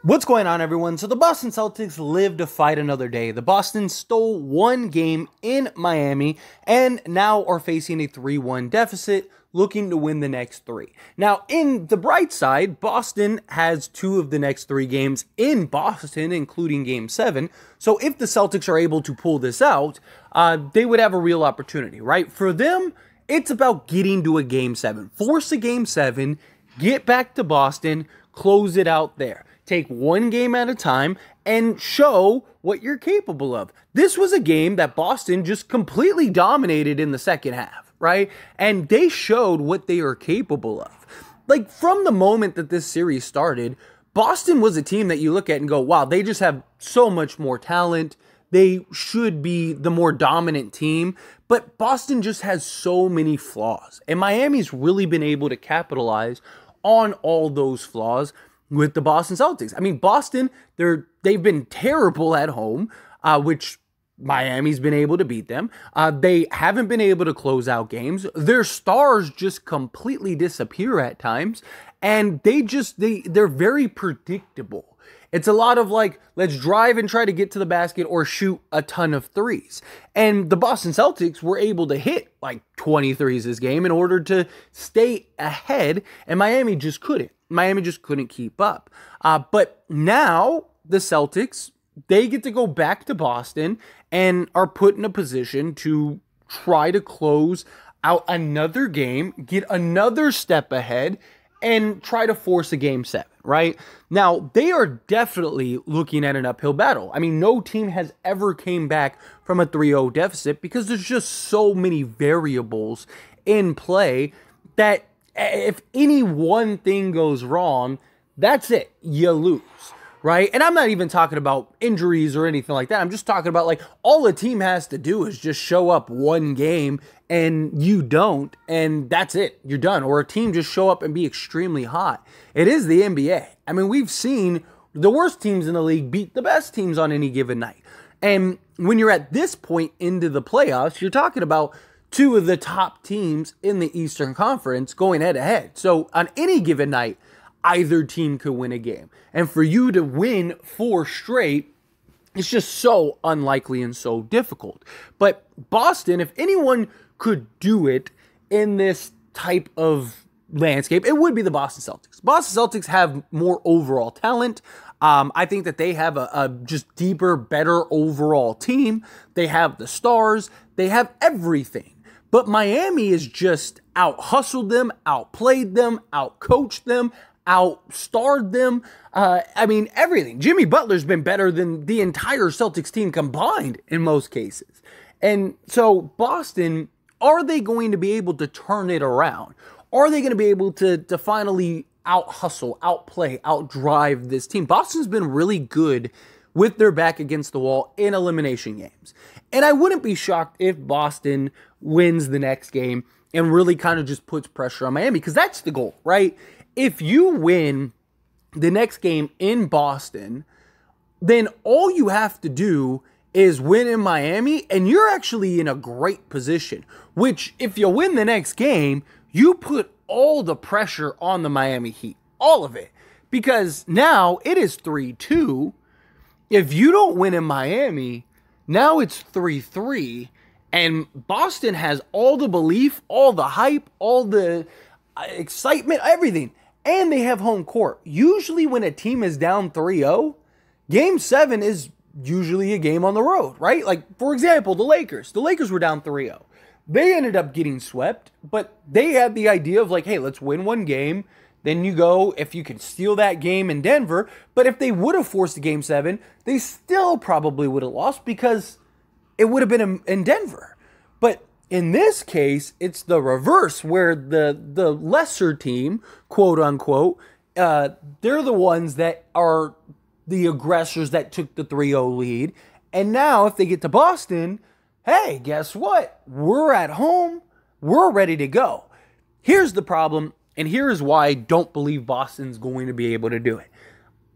What's going on, everyone? So the Boston Celtics live to fight another day. The Boston stole one game in Miami and now are facing a 3-1 deficit, looking to win the next three. Now, in the bright side, Boston has two of the next three games in Boston, including Game 7. So if the Celtics are able to pull this out, they would have a real opportunity, right? For them, it's about getting to a Game 7. Force a Game 7, get back to Boston, close it out there. Take one game at a time and show what you're capable of. This was a game that Boston just completely dominated in the second half, right? And they showed what they are capable of. Like, from the moment that this series started, Boston was a team that you look at and go, wow, they just have so much more talent. They should be the more dominant team, but Boston just has so many flaws. And Miami's really been able to capitalize on all those flaws with the Boston Celtics. I mean, Boston, they've been terrible at home, which Miami's been able to beat them. They haven't been able to close out games. Their stars just completely disappear at times, and they're very predictable. It's a lot of like, let's drive and try to get to the basket or shoot a ton of threes. And the Boston Celtics were able to hit like 20 threes this game in order to stay ahead, and Miami just couldn't. Miami just couldn't keep up. But now the Celtics, they get to go back to Boston and are put in a position to try to close out another game, get another step ahead, and try to force a Game 7, right? Now, they are definitely looking at an uphill battle. I mean, no team has ever came back from a 3-0 deficit because there's just so many variables in play that if any one thing goes wrong, that's it. You lose, right? And I'm not even talking about injuries or anything like that. I'm just talking about, like, all a team has to do is just show up one game and you don't, and that's it. You're done. Or a team just show up and be extremely hot. It is the NBA. I mean, we've seen the worst teams in the league beat the best teams on any given night. And when you're at this point into the playoffs, you're talking about two of the top teams in the Eastern Conference going head-to-head. So on any given night, either team could win a game. And for you to win 4 straight, it's just so unlikely and so difficult. But Boston, if anyone could do it in this type of landscape, it would be the Boston Celtics. Boston Celtics have more overall talent. I think that they have a just deeper, better overall team. They have the stars. They have everything. But Miami has just out-hustled them, outplayed them, out-coached them, out-starred them. I mean, everything. Jimmy Butler's been better than the entire Celtics team combined in most cases. And so Boston, are they going to be able to turn it around? Are they going to be able to finally out-hustle, outplay, out-drive this team? Boston's been really good with their back against the wall in elimination games. And I wouldn't be shocked if Boston wins the next game and really kind of just puts pressure on Miami, because that's the goal, right? If you win the next game in Boston, then all you have to do is win in Miami, and you're actually in a great position, which if you win the next game, you put all the pressure on the Miami Heat, all of it, because now it is 3-2. If you don't win in Miami, now it's 3-3, and Boston has all the belief, all the hype, all the excitement, everything, and they have home court. Usually when a team is down 3-0, Game 7 is usually a game on the road, right? Like, for example, the Lakers. The Lakers were down 3-0. They ended up getting swept, but they had the idea of like, hey, let's win one game. Then you go, if you can steal that game in Denver. But if they would have forced a Game 7, they still probably would have lost because it would have been in Denver. But in this case, it's the reverse, where the lesser team, quote unquote, they're the ones that are the aggressors that took the 3-0 lead. And now if they get to Boston, hey, guess what? We're at home. We're ready to go. Here's the problem, and here is why I don't believe Boston's going to be able to do it.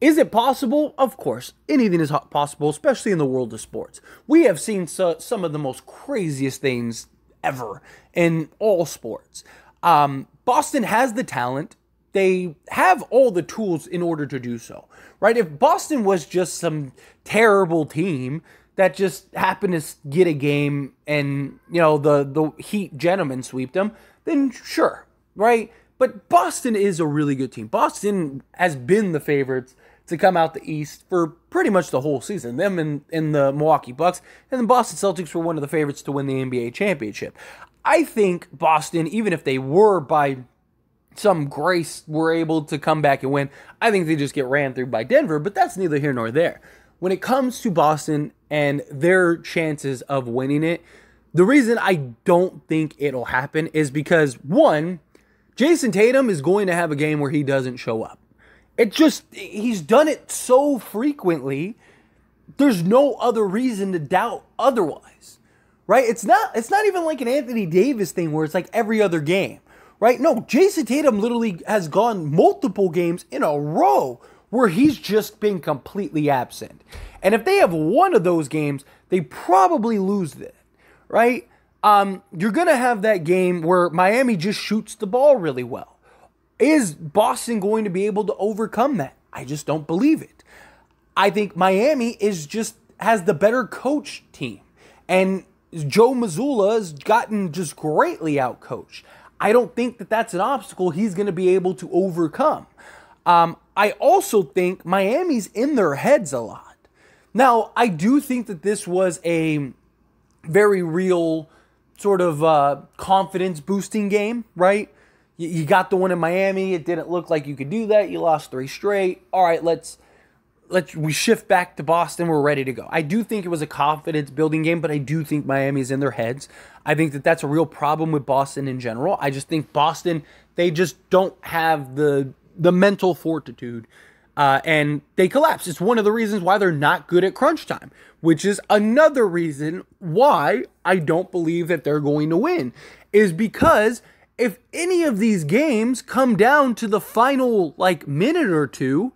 Is it possible? Of course. Anything is possible, especially in the world of sports. We have seen some of the most craziest things ever in all sports. Boston has the talent. they have all the tools in order to do so, right? If Boston was just some terrible team that just happened to get a game and, the Heat gentlemen sweep them, then sure, right? But Boston is a really good team. Boston has been the favorites to come out the East for pretty much the whole season. Them and the Milwaukee Bucks and the Boston Celtics were one of the favorites to win the NBA championship. I think Boston, even if they were by some grace, were able to come back and win, I think they just get ran through by Denver, but that's neither here nor there. When it comes to Boston and their chances of winning it, the reason I don't think it'll happen is because, one, Jason Tatum is going to have a game where he doesn't show up. He's done it so frequently, there's no other reason to doubt otherwise, right? It's not even like an Anthony Davis thing where it's like every other game, right? No, Jason Tatum literally has gone multiple games in a row where he's just been completely absent. And if they have one of those games, they probably lose it, right? You're going to have that game where Miami just shoots the ball really well. Is Boston going to be able to overcome that? I just don't believe it. I think Miami has the better coach team. And Joe Mazzulla has gotten just greatly outcoached. I don't think that that's an obstacle he's going to be able to overcome. I also think Miami's in their heads a lot. Now, I do think that this was a very real sort of confidence-boosting game, right? You got the one in Miami. It didn't look like you could do that. You lost 3 straight. All right, we shift back to Boston. We're ready to go. I do think it was a confidence-building game, but I do think Miami's in their heads. I think that that's a real problem with Boston in general. I just think Boston, they just don't have the mental fortitude, and they collapse. It's one of the reasons why they're not good at crunch time, which is another reason why I don't believe that they're going to win, is because if any of these games come down to the final minute or two,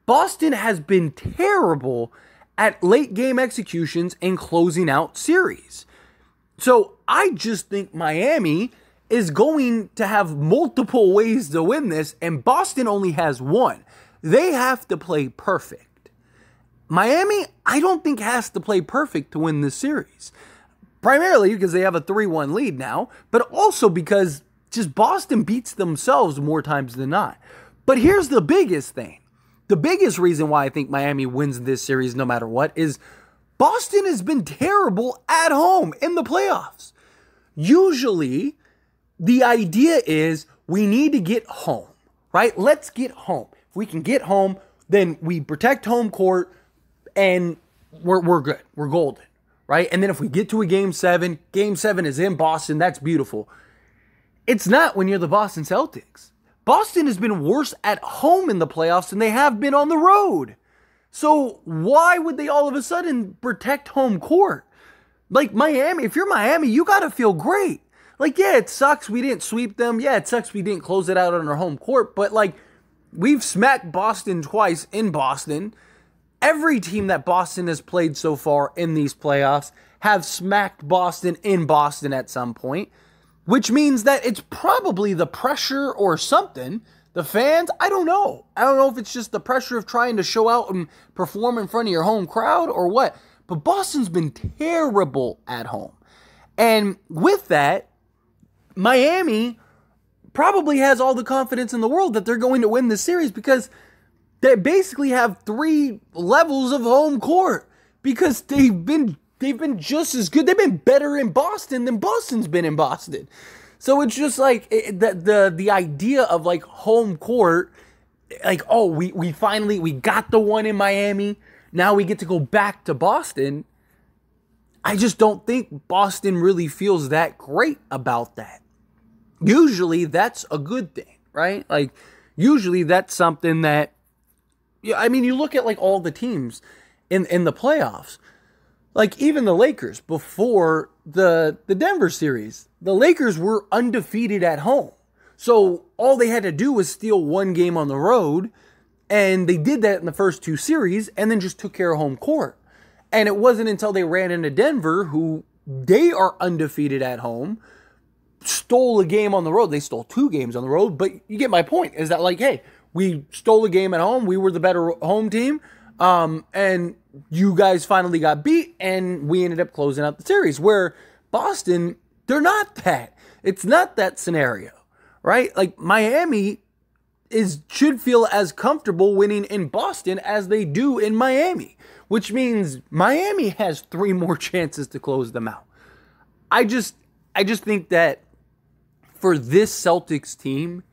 Boston has been terrible at late game executions and closing out series. So I just think Miami is going to have multiple ways to win this, and Boston only has one. They have to play perfect. Miami, I don't think, has to play perfect to win this series. Primarily because they have a 3-1 lead now, but also because just Boston beats themselves more times than not. But here's the biggest thing. The biggest reason why I think Miami wins this series no matter what is Boston has been terrible at home in the playoffs. Usually, the idea is we need to get home, right? Let's get home. If we can get home, then we protect home court and we're good. We're golden, right? And then if we get to a game 7 is in Boston. That's beautiful. It's not when you're the Boston Celtics. Boston has been worse at home in the playoffs than they have been on the road. So why would they all of a sudden protect home court? Like Miami, if you're Miami, you got to feel great. Yeah, it sucks we didn't sweep them. Yeah, it sucks we didn't close it out on our home court. But we've smacked Boston twice in Boston. Every team that Boston has played so far in these playoffs have smacked Boston in Boston at some point. Which means that it's probably the pressure or something. The fans, I don't know. I don't know if it's just the pressure of trying to show out and perform in front of your home crowd or what. But Boston's been terrible at home. And with that, Miami probably has all the confidence in the world that they're going to win this series because they basically have 3 levels of home court because they've been just as good. They've been better in Boston than Boston's been in Boston. So it's just the idea of home court, we finally got the one in Miami. Now we get to go back to Boston. I just don't think Boston really feels that great about that. Usually that's a good thing, right? Usually that's something that, you look at all the teams in the playoffs. Even the Lakers before the Denver series, the Lakers were undefeated at home. So all they had to do was steal one game on the road, and they did that in the first 2 series and then just took care of home court. And it wasn't until they ran into Denver, who they are undefeated at home. stole a game on the road. They stole 2 games on the road, but you get my point. Is that like, hey, we stole a game at home. We were the better home team. And you guys finally got beat, and we ended up closing out the series. Where Boston, they're not that. It's not that scenario, right? Like, Miami should feel as comfortable winning in Boston as they do in Miami, which means Miami has 3 more chances to close them out. I just think that for this Celtics team,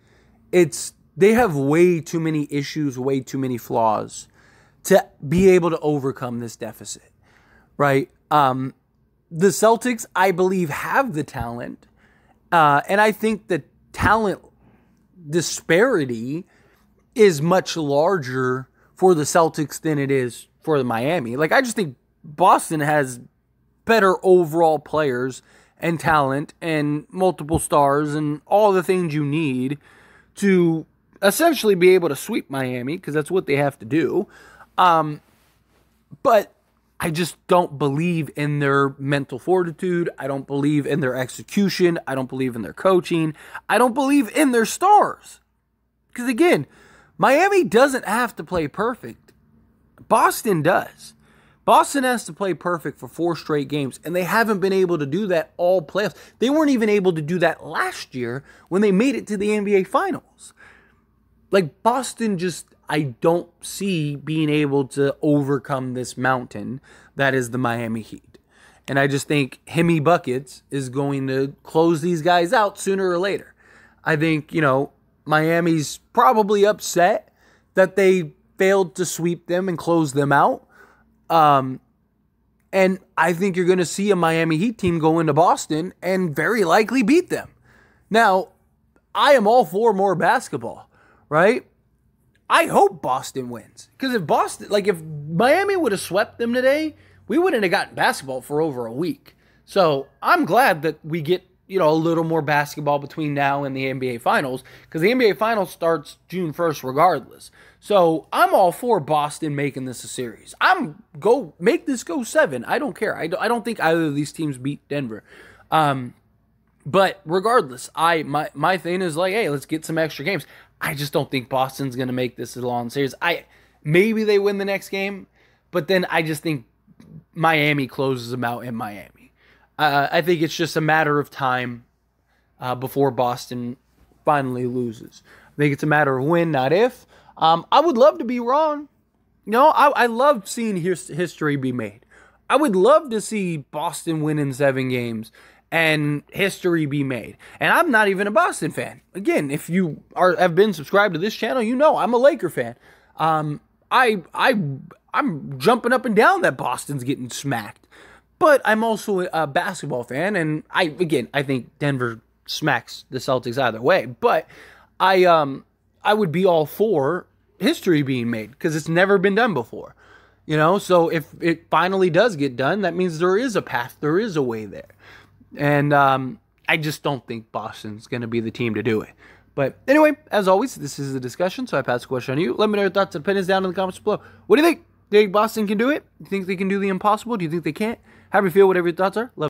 they have way too many issues, way too many flaws to be able to overcome this deficit, right? The Celtics, I believe, have the talent, and I think the talent disparity is much larger for the Celtics than it is for the Miami. Like, I just think Boston has better overall players and talent and multiple stars and all the things you need to essentially be able to sweep Miami, because that's what they have to do. But I just don't believe in their mental fortitude. I don't believe in their execution. I don't believe in their coaching. I don't believe in their stars. Because again, Miami doesn't have to play perfect. Boston does. Boston has to play perfect for 4 straight games, and they haven't been able to do that all playoffs. They weren't even able to do that last year when they made it to the NBA Finals. Like, Boston just, I don't see being able to overcome this mountain that is the Miami Heat. And I just think Hemi Buckets is going to close these guys out sooner or later. I think, Miami's probably upset that they failed to sweep them and close them out. And I think you're going to see a Miami Heat team go into Boston and very likely beat them. Now, I am all for more basketball, right? I hope Boston wins. Because if Miami would have swept them today, we wouldn't have gotten basketball for over a week. So I'm glad that we get, a little more basketball between now and the NBA Finals, because the NBA Finals starts June 1st regardless. So I'm all for Boston making this a series. Make this go 7. I don't care. I don't think either of these teams beat Denver. But regardless, my thing is like, hey, let's get some extra games. I just don't think Boston's going to make this a long series. Maybe they win the next game, but then I just think Miami closes them out in Miami. I think it's just a matter of time before Boston finally loses. I think it's a matter of when, not if. I would love to be wrong. I love seeing history be made. I would love to see Boston win in 7 games and history be made. And I'm not even a Boston fan. Again, if you have been subscribed to this channel, I'm a Laker fan. I'm jumping up and down that Boston's getting smacked. But I'm also a basketball fan, and I think Denver smacks the Celtics either way. But I would be all for history being made, because it's never been done before. So if it finally does get done, that means there is a path, there is a way there. And I just don't think Boston's going to be the team to do it. But anyway, as always, this is a discussion, so I pass the question on to you. Let me know your thoughts and opinions down in the comments below. What do you think? Do you think Boston can do it? Do you think they can do the impossible? Do you think they can't? How do you feel? Whatever your thoughts are. Love